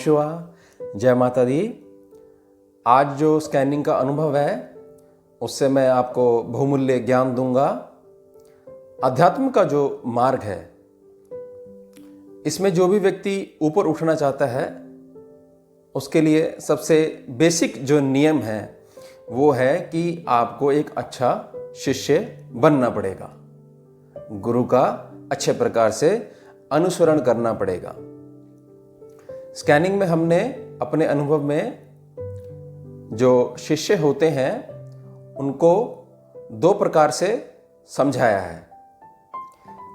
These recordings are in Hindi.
शिवा, जय माता दी। आज जो स्कैनिंग का अनुभव है उससे मैं आपको बहुमूल्य ज्ञान दूंगा। अध्यात्म का जो मार्ग है इसमें जो भी व्यक्ति ऊपर उठना चाहता है उसके लिए सबसे बेसिक जो नियम है वो है कि आपको एक अच्छा शिष्य बनना पड़ेगा, गुरु का अच्छे प्रकार से अनुसरण करना पड़ेगा। स्कैनिंग में हमने अपने अनुभव में जो शिष्य होते हैं उनको दो प्रकार से समझाया है।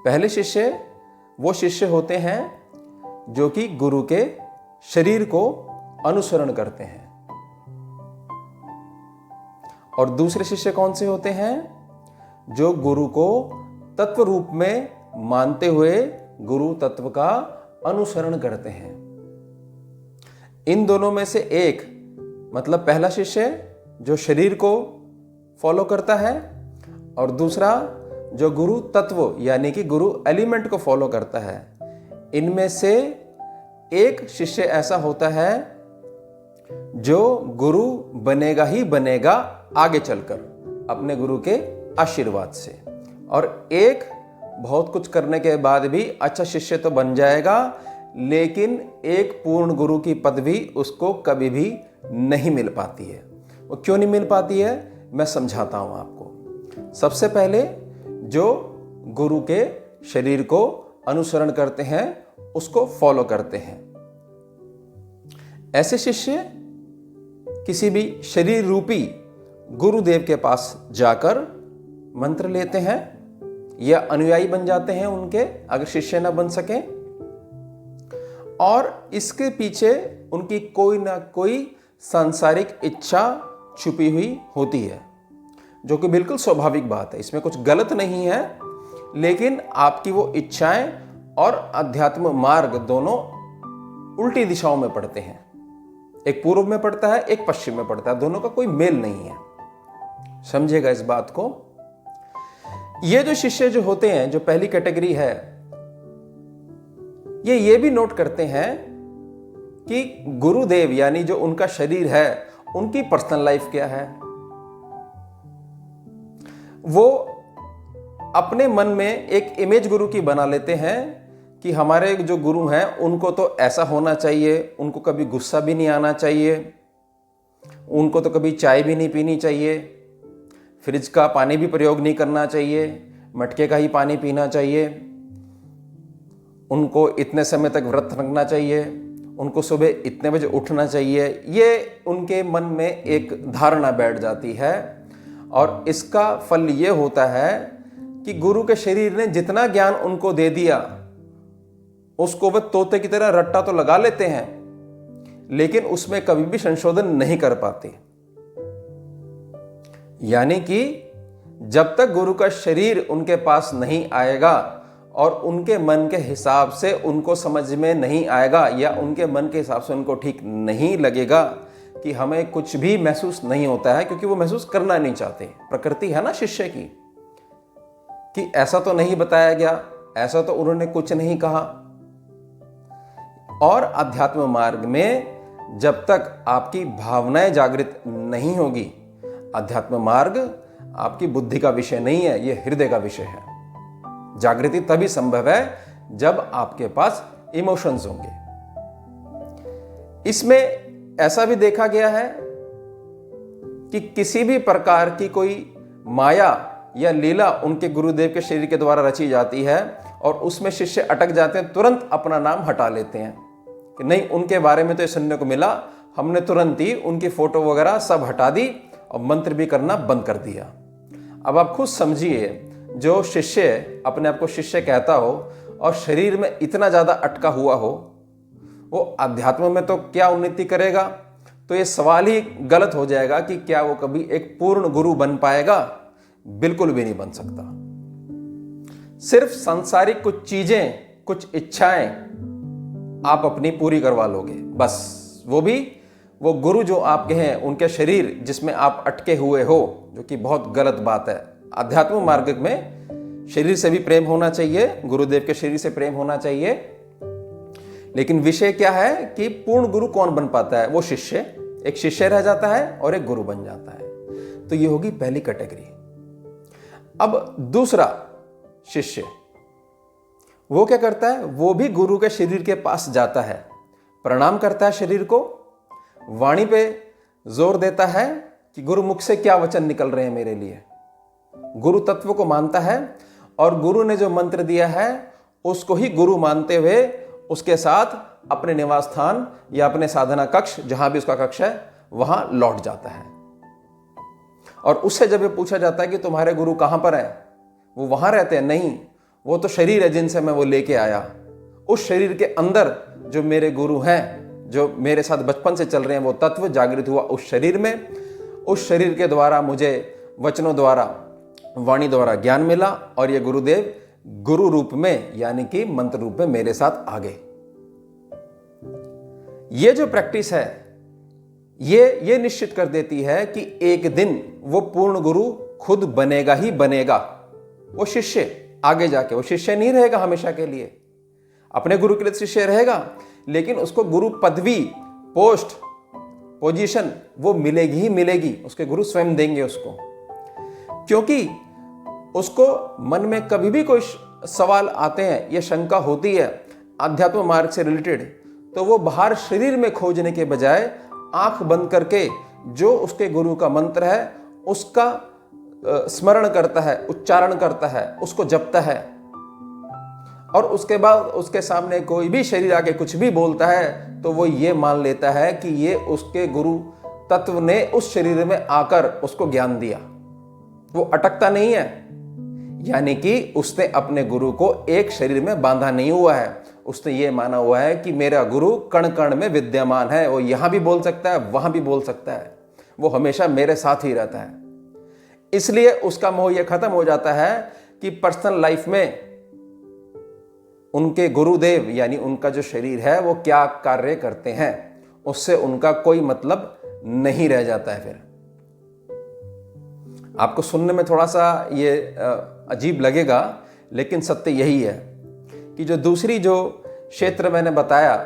पहले शिष्य वो शिष्य होते हैं जो कि गुरु के शरीर को अनुसरण करते हैं, और दूसरे शिष्य कौन से होते हैं? जो गुरु को तत्व रूप में मानते हुए गुरु तत्व का अनुसरण करते हैं। इन दोनों में से एक मतलब पहला शिष्य जो शरीर को फॉलो करता है और दूसरा जो गुरु तत्व यानी कि गुरु एलिमेंट को फॉलो करता है। इनमें से एक शिष्य ऐसा होता है जो गुरु बनेगा ही बनेगा आगे चलकर अपने गुरु के आशीर्वाद से, और एक बहुत कुछ करने के बाद भी अच्छा शिष्य तो बन जाएगा लेकिन एक पूर्ण गुरु की पदवी उसको कभी भी नहीं मिल पाती है। वो क्यों नहीं मिल पाती है मैं समझाता हूं आपको। सबसे पहले जो गुरु के शरीर को अनुसरण करते हैं उसको फॉलो करते हैं, ऐसे शिष्य किसी भी शरीर रूपी गुरुदेव के पास जाकर मंत्र लेते हैं या अनुयायी बन जाते हैं उनके, अगर शिष्य ना बन सके, और इसके पीछे उनकी कोई ना कोई सांसारिक इच्छा छुपी हुई होती है, जो कि बिल्कुल स्वाभाविक बात है, इसमें कुछ गलत नहीं है। लेकिन आपकी वो इच्छाएं और अध्यात्म मार्ग दोनों उल्टी दिशाओं में पड़ते हैं, एक पूर्व में पड़ता है एक पश्चिम में पड़ता है, दोनों का कोई मेल नहीं है। समझिएगा इस बात को। ये जो शिष्य जो होते हैं, जो पहली कैटेगरी है, ये भी नोट करते हैं कि गुरुदेव यानी जो उनका शरीर है उनकी पर्सनल लाइफ क्या है। वो अपने मन में एक इमेज गुरु की बना लेते हैं कि हमारे जो गुरु हैं उनको तो ऐसा होना चाहिए, उनको कभी गुस्सा भी नहीं आना चाहिए, उनको तो कभी चाय भी नहीं पीनी चाहिए, फ्रिज का पानी भी प्रयोग नहीं करना चाहिए, मटके का ही पानी पीना चाहिए, उनको इतने समय तक व्रत रखना चाहिए, उनको सुबह इतने बजे उठना चाहिए। ये उनके मन में एक धारणा बैठ जाती है, और इसका फल ये होता है कि गुरु के शरीर ने जितना ज्ञान उनको दे दिया उसको वे तोते की तरह रट्टा तो लगा लेते हैं लेकिन उसमें कभी भी संशोधन नहीं कर पाते। यानी कि जब तक गुरु का शरीर उनके पास नहीं आएगा और उनके मन के हिसाब से उनको समझ में नहीं आएगा या उनके मन के हिसाब से उनको ठीक नहीं लगेगा कि हमें कुछ भी महसूस नहीं होता है, क्योंकि वो महसूस करना नहीं चाहते। प्रकृति है ना शिष्य की कि ऐसा तो नहीं बताया गया, ऐसा तो उन्होंने कुछ नहीं कहा। और अध्यात्म मार्ग में जब तक आपकी भावनाएं जागृत नहीं होगी, अध्यात्म मार्ग आपकी बुद्धि का विषय नहीं है, यह हृदय का विषय है। जागृति तभी संभव है जब आपके पास इमोशंस होंगे। इसमें ऐसा भी देखा गया है कि किसी भी प्रकार की कोई माया या लीला उनके गुरुदेव के शरीर के द्वारा रची जाती है और उसमें शिष्य अटक जाते हैं, तुरंत अपना नाम हटा लेते हैं कि नहीं, उनके बारे में तो ये सुनने को मिला, हमने तुरंत ही उनकी फोटो वगैरह सब हटा दी और मंत्र भी करना बंद कर दिया। अब आप खुद समझिए, जो शिष्य अपने आप को शिष्य कहता हो और शरीर में इतना ज्यादा अटका हुआ हो, वो अध्यात्म में तो क्या उन्नति करेगा? तो ये सवाल ही गलत हो जाएगा कि क्या वो कभी एक पूर्ण गुरु बन पाएगा? बिल्कुल भी नहीं बन सकता। सिर्फ सांसारिक कुछ चीजें, कुछ इच्छाएं आप अपनी पूरी करवा लोगे बस, वो भी वो गुरु जो आपके हैं उनके शरीर जिसमें आप अटके हुए हो, जो कि बहुत गलत बात है। अध्यात्म मार्ग में शरीर से भी प्रेम होना चाहिए, गुरुदेव के शरीर से प्रेम होना चाहिए, लेकिन विषय क्या है कि पूर्ण गुरु कौन बन पाता है? वो शिष्य, एक शिष्य रह जाता है और एक गुरु बन जाता है। तो ये होगी पहली कैटेगरी। अब दूसरा शिष्य, वो क्या करता है? वो भी गुरु के शरीर के पास जाता है, प्रणाम करता है शरीर को, वाणी पे जोर देता है कि गुरु मुख से क्या वचन निकल रहे हैं मेरे लिए। गुरु तत्व को मानता है और गुरु ने जो मंत्र दिया है उसको ही गुरु मानते हुए उसके साथ अपने निवास स्थान या अपने साधना कक्ष, जहां भी उसका कक्ष है, वहां लौट जाता है। और उससे जब ये पूछा जाता है कि तुम्हारे गुरु कहां पर है, वो वहां रहते हैं? नहीं, वो तो शरीर है जिनसे मैं वो लेके आया। उस शरीर के अंदर जो मेरे गुरु हैं, जो मेरे साथ बचपन से चल रहे हैं, वो तत्व जागृत हुआ उस शरीर में। उस शरीर के द्वारा मुझे वचनों द्वारा, वाणी द्वारा ज्ञान मिला और ये गुरुदेव गुरु रूप में यानी कि मंत्र रूप में मेरे साथ आ गए। ये जो प्रैक्टिस है ये निश्चित कर देती है कि एक दिन वो पूर्ण गुरु खुद बनेगा ही बनेगा। वो शिष्य आगे जाके, वो शिष्य नहीं रहेगा हमेशा के लिए, अपने गुरु के लिए शिष्य रहेगा, लेकिन उसको गुरु पदवी, पोस्ट, पोजीशन वो मिलेगी ही मिलेगी। उसके गुरु स्वयं देंगे उसको, क्योंकि उसको मन में कभी भी कोई सवाल आते हैं या शंका होती है आध्यात्म मार्ग से रिलेटेड, तो वो बाहर शरीर में खोजने के बजाय आंख बंद करके जो उसके गुरु का मंत्र है उसका स्मरण करता है, उच्चारण करता है, उसको जपता है। और उसके बाद उसके सामने कोई भी शरीर आके कुछ भी बोलता है तो वो ये मान लेता है कि ये उसके गुरु तत्व ने उस शरीर में आकर उसको ज्ञान दिया। वो अटकता नहीं है, यानी कि उसने अपने गुरु को एक शरीर में बांधा नहीं हुआ है। उसने ये माना हुआ है कि मेरा गुरु कण कण में विद्यमान है, वो यहां भी बोल सकता है, वहां भी बोल सकता है, वो हमेशा मेरे साथ ही रहता है। इसलिए उसका मोह यह खत्म हो जाता है कि पर्सनल लाइफ में उनके गुरुदेव यानी उनका जो शरीर है वो क्या कार्य करते हैं, उससे उनका कोई मतलब नहीं रह जाता है। फिर आपको सुनने में थोड़ा सा ये अजीब लगेगा, लेकिन सत्य यही है कि जो दूसरी जो क्षेत्र मैंने बताया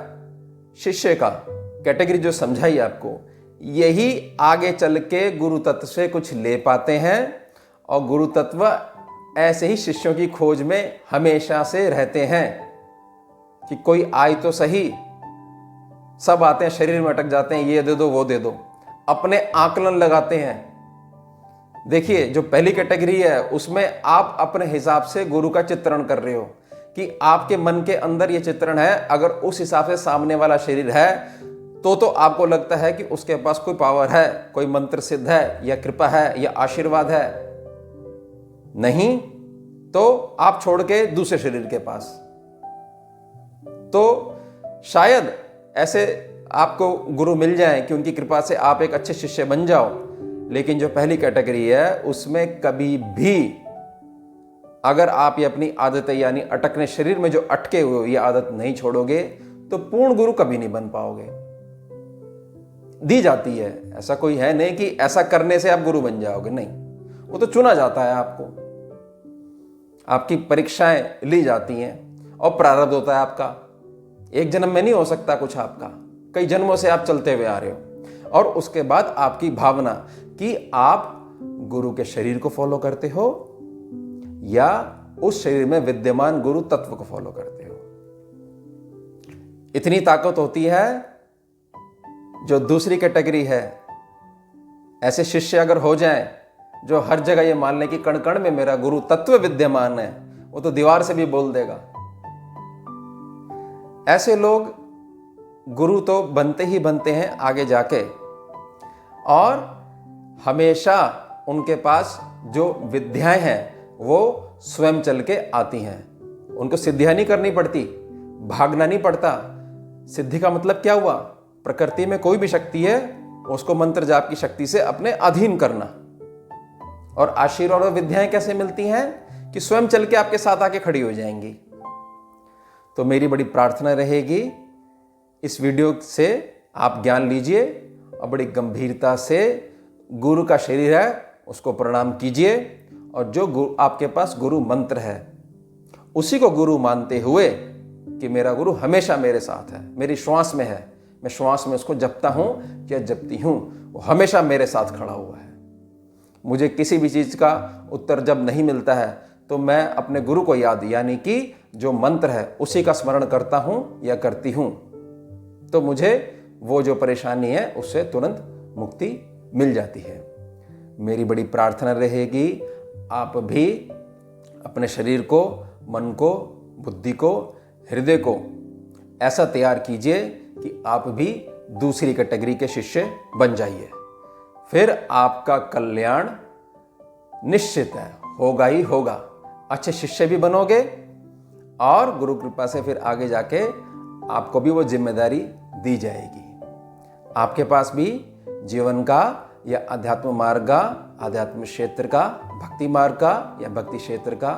शिष्य का कैटेगरी जो समझाई आपको, यही आगे चल के गुरु तत्व से कुछ ले पाते हैं और गुरु तत्व ऐसे ही शिष्यों की खोज में हमेशा से रहते हैं कि कोई आए तो सही। सब आते हैं, शरीर में अटक जाते हैं, ये दे दो वो दे दो, अपने आकलन लगाते हैं। देखिए जो पहली कैटेगरी है उसमें आप अपने हिसाब से गुरु का चित्रण कर रहे हो कि आपके मन के अंदर ये चित्रण है, अगर उस हिसाब से सामने वाला शरीर है तो आपको लगता है कि उसके पास कोई पावर है, कोई मंत्र सिद्ध है या कृपा है या आशीर्वाद है। नहीं तो आप छोड़ के दूसरे शरीर के पास, तो शायद ऐसे आपको गुरु मिल जाए कि उनकी कृपा से आप एक अच्छे शिष्य बन जाओ। लेकिन जो पहली कैटेगरी है उसमें कभी भी अगर आप ये अपनी आदतें यानी अटकने शरीर में जो अटके हुए ये आदत नहीं छोड़ोगे तो पूर्ण गुरु कभी नहीं बन पाओगे। दी जाती है, ऐसा कोई है नहीं कि ऐसा करने से आप गुरु बन जाओगे, नहीं, वो तो चुना जाता है आपको, आपकी परीक्षाएं ली जाती हैं और प्रारब्ध होता है आपका। एक जन्म में नहीं हो सकता कुछ आपका, कई जन्मों से आप चलते हुए आ रहे हो। और उसके बाद आपकी भावना कि आप गुरु के शरीर को फॉलो करते हो या उस शरीर में विद्यमान गुरु तत्व को फॉलो करते हो। इतनी ताकत होती है। जो दूसरी कैटेगरी है, ऐसे शिष्य अगर हो जाएं जो हर जगह ये मान लें कि कण कण में मेरा गुरु तत्व विद्यमान है, वो तो दीवार से भी बोल देगा। ऐसे लोग गुरु तो बनते ही बनते हैं आगे जाके, और हमेशा उनके पास जो विद्याएं हैं वो स्वयं चल के आती हैं। उनको सिद्धियां नहीं करनी पड़ती, भागना नहीं पड़ता। सिद्धि का मतलब क्या हुआ? प्रकृति में कोई भी शक्ति है उसको मंत्र जाप की शक्ति से अपने अधीन करना। और आशीर्वाद और विद्याएं कैसे मिलती हैं? कि स्वयं चल के आपके साथ आके खड़ी हो जाएंगी। तो मेरी बड़ी प्रार्थना रहेगी इस वीडियो से आप ज्ञान लीजिए और बड़ी गंभीरता से गुरु का शरीर है उसको प्रणाम कीजिए, और जो आपके पास गुरु मंत्र है उसी को गुरु मानते हुए कि मेरा गुरु हमेशा मेरे साथ है, मेरी श्वास में है, मैं श्वास में उसको जपता हूँ या जपती हूँ, वो हमेशा मेरे साथ खड़ा हुआ है। मुझे किसी भी चीज़ का उत्तर जब नहीं मिलता है तो मैं अपने गुरु को याद, यानी कि जो मंत्र है उसी का स्मरण करता हूँ या करती हूँ, तो मुझे वो जो परेशानी है उससे तुरंत मुक्ति मिल जाती है। मेरी बड़ी प्रार्थना रहेगी आप भी अपने शरीर को, मन को, बुद्धि को, हृदय को ऐसा तैयार कीजिए कि आप भी दूसरी कैटेगरी के शिष्य बन जाइए। फिर आपका कल्याण निश्चित है, होगा ही होगा। अच्छे शिष्य भी बनोगे और गुरु कृपा से फिर आगे जाके आपको भी वो जिम्मेदारी दी जाएगी। आपके पास भी जीवन का या अध्यात्म मार्ग का, आध्यात्मिक क्षेत्र का, भक्ति मार्ग का या भक्ति क्षेत्र का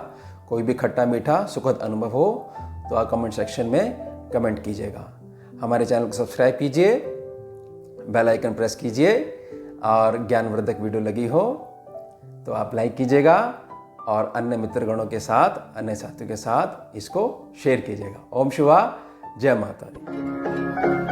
कोई भी खट्टा मीठा सुखद अनुभव हो तो आप कमेंट सेक्शन में कमेंट कीजिएगा। हमारे चैनल को सब्सक्राइब कीजिए, बेल आइकन प्रेस कीजिए और ज्ञानवर्धक वीडियो लगी हो तो आप लाइक कीजिएगा और अन्य मित्रगणों के साथ, अन्य साथियों के साथ इसको शेयर कीजिएगा। ओम शिवा, जय माता दी।